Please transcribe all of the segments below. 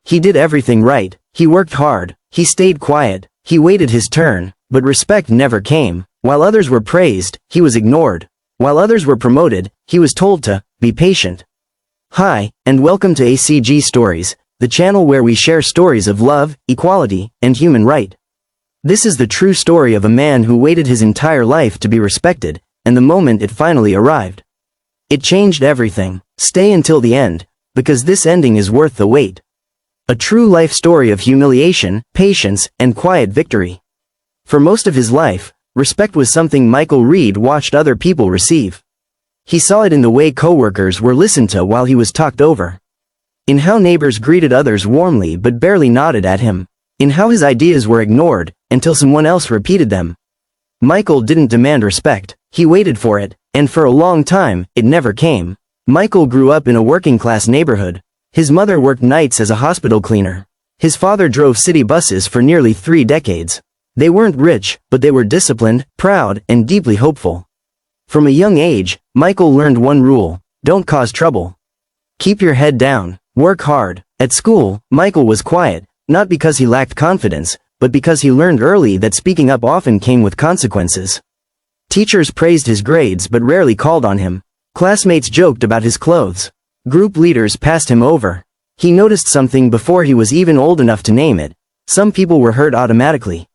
He did everything right, he worked hard, he stayed quiet, he waited his turn, but respect never came. While others were praised, he was ignored. While others were promoted, he was told to be patient. Hi, and welcome to ACG Stories, the channel where we share stories of love, equality, and human right. This is the true story of a man who waited his entire life to be respected, and the moment it finally arrived, it changed everything. Stay until the end, because this ending is worth the wait. A true life story of humiliation, patience, and quiet victory. For most of his life, respect was something Michael Reed watched other people receive. He saw it in the way coworkers were listened to while he was talked over, in how neighbors greeted others warmly but barely nodded at him, in how his ideas were ignored until someone else repeated them. Michael didn't demand respect, he waited for it, and for a long time, it never came. Michael grew up in a working-class neighborhood. His mother worked nights as a hospital cleaner. His father drove city buses for nearly 3 decades. They weren't rich, but they were disciplined, proud, and deeply hopeful. From a young age, Michael learned one rule: don't cause trouble. Keep your head down, work hard. At school, Michael was quiet, not because he lacked confidence, but because he learned early that speaking up often came with consequences. Teachers praised his grades but rarely called on him. Classmates joked about his clothes. Group leaders passed him over. He noticed something before he was even old enough to name it. Some people were heard automatically.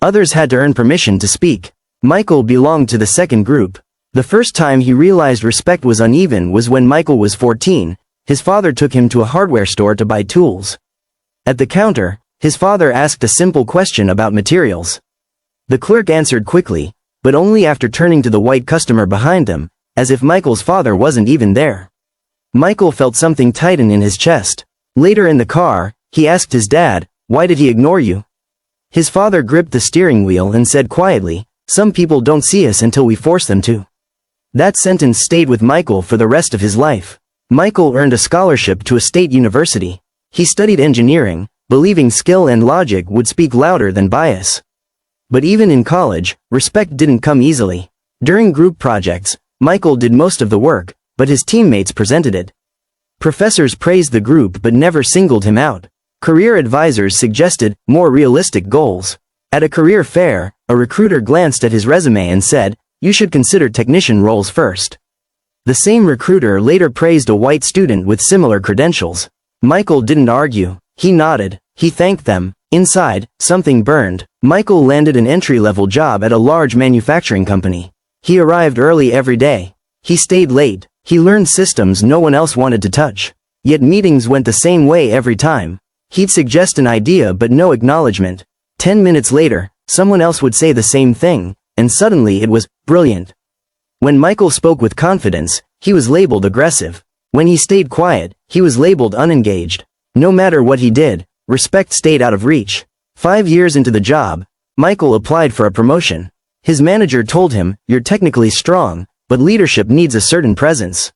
Others had to earn permission to speak. Michael belonged to the second group. The first time he realized respect was uneven was when Michael was 14. His father took him to a hardware store to buy tools. At the counter, his father asked a simple question about materials. The clerk answered quickly, but only after turning to the white customer behind them, as if Michael's father wasn't even there. Michael felt something tighten in his chest. Later in the car, he asked his dad, "Why did he ignore you?" His father gripped the steering wheel and said quietly, "Some people don't see us until we force them to." That sentence stayed with Michael for the rest of his life. Michael earned a scholarship to a state university. He studied engineering, believing skill and logic would speak louder than bias. But even in college, respect didn't come easily. During group projects, Michael did most of the work, but his teammates presented it. Professors praised the group but never singled him out. Career advisors suggested more realistic goals. At a career fair, a recruiter glanced at his resume and said, "You should consider technician roles first." The same recruiter later praised a white student with similar credentials. Michael didn't argue. He nodded. He thanked them. Inside, something burned. Michael landed an entry-level job at a large manufacturing company. He arrived early every day. He stayed late. He learned systems no one else wanted to touch. Yet meetings went the same way every time. He'd suggest an idea but no acknowledgement. 10 minutes later, someone else would say the same thing, and suddenly it was brilliant. When Michael spoke with confidence, he was labeled aggressive. When he stayed quiet, he was labeled unengaged. No matter what he did, respect stayed out of reach. 5 years into the job, Michael applied for a promotion. His manager told him, "You're technically strong, but leadership needs a certain presence."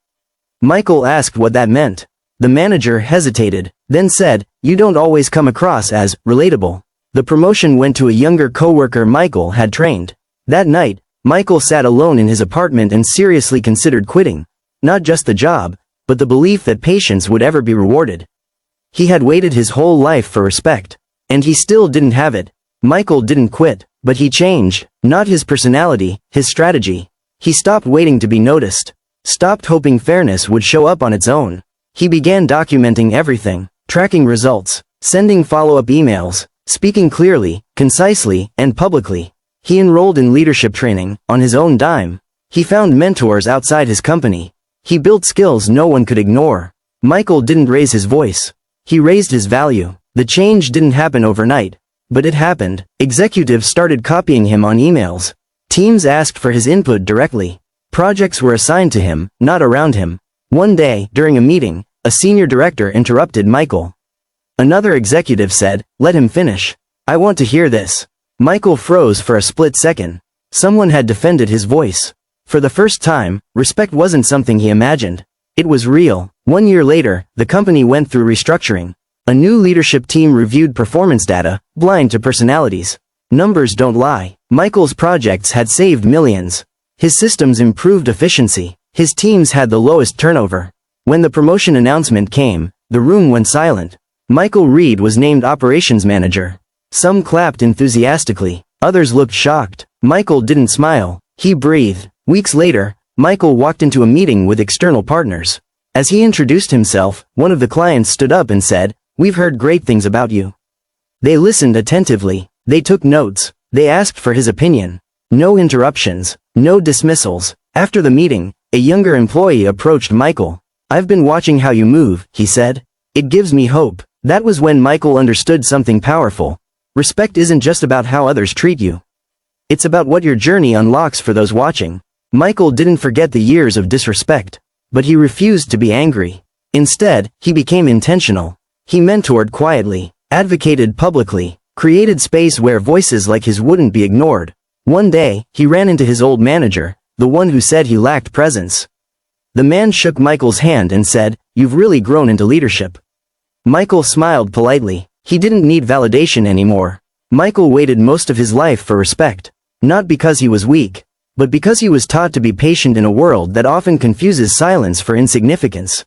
Michael asked what that meant. The manager hesitated, then said, "You don't always come across as relatable." The promotion went to a younger coworker Michael had trained. That night, Michael sat alone in his apartment and seriously considered quitting. Not just the job, but the belief that patience would ever be rewarded. He had waited his whole life for respect, and he still didn't have it. Michael didn't quit, but he changed, not his personality, his strategy. He stopped waiting to be noticed, stopped hoping fairness would show up on its own. He began documenting everything, tracking results, sending follow-up emails, speaking clearly, concisely, and publicly. He enrolled in leadership training, on his own dime. He found mentors outside his company. He built skills no one could ignore. Michael didn't raise his voice. He raised his value. The change didn't happen overnight, but it happened. Executives started copying him on emails. Teams asked for his input directly. Projects were assigned to him, not around him. One day, during a meeting, a senior director interrupted Michael. Another executive said, "Let him finish. I want to hear this." Michael froze for a split second. Someone had defended his voice. For the first time, respect wasn't something he imagined. It was real. 1 year later, the company went through restructuring. A new leadership team reviewed performance data, blind to personalities. Numbers don't lie. Michael's projects had saved millions. His systems improved efficiency. His teams had the lowest turnover. When the promotion announcement came, the room went silent. Michael Reed was named operations manager. Some clapped enthusiastically. Others looked shocked. Michael didn't smile. He breathed. Weeks later, Michael walked into a meeting with external partners. As he introduced himself, one of the clients stood up and said, "We've heard great things about you." They listened attentively. They took notes. They asked for his opinion. No interruptions. No dismissals. After the meeting, a younger employee approached Michael. "I've been watching how you move," he said. "It gives me hope." That was when Michael understood something powerful. Respect isn't just about how others treat you. It's about what your journey unlocks for those watching. Michael didn't forget the years of disrespect. But he refused to be angry. Instead, he became intentional. He mentored quietly, advocated publicly, created space where voices like his wouldn't be ignored. One day, he ran into his old manager, the one who said he lacked presence. The man shook Michael's hand and said, "You've really grown into leadership." Michael smiled politely. He didn't need validation anymore. Michael waited most of his life for respect. Not because he was weak, but because he was taught to be patient in a world that often confuses silence for insignificance.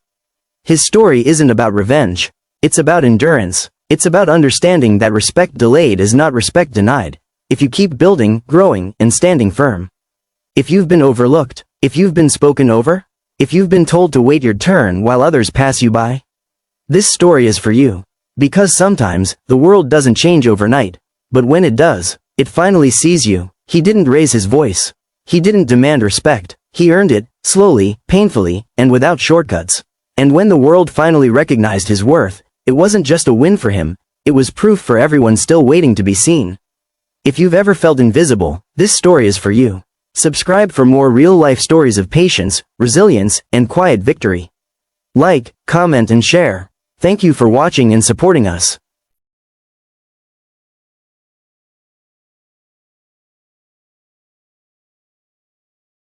His story isn't about revenge. It's about endurance. It's about understanding that respect delayed is not respect denied. If you keep building, growing, and standing firm. If you've been overlooked, if you've been spoken over, if you've been told to wait your turn while others pass you by, this story is for you. Because sometimes, the world doesn't change overnight. But when it does, it finally sees you. He didn't raise his voice. He didn't demand respect. He earned it, slowly, painfully, and without shortcuts. And when the world finally recognized his worth, it wasn't just a win for him, it was proof for everyone still waiting to be seen. If you've ever felt invisible, this story is for you. Subscribe for more real-life stories of patience, resilience, and quiet victory. Like, comment and share. Thank you for watching and supporting us.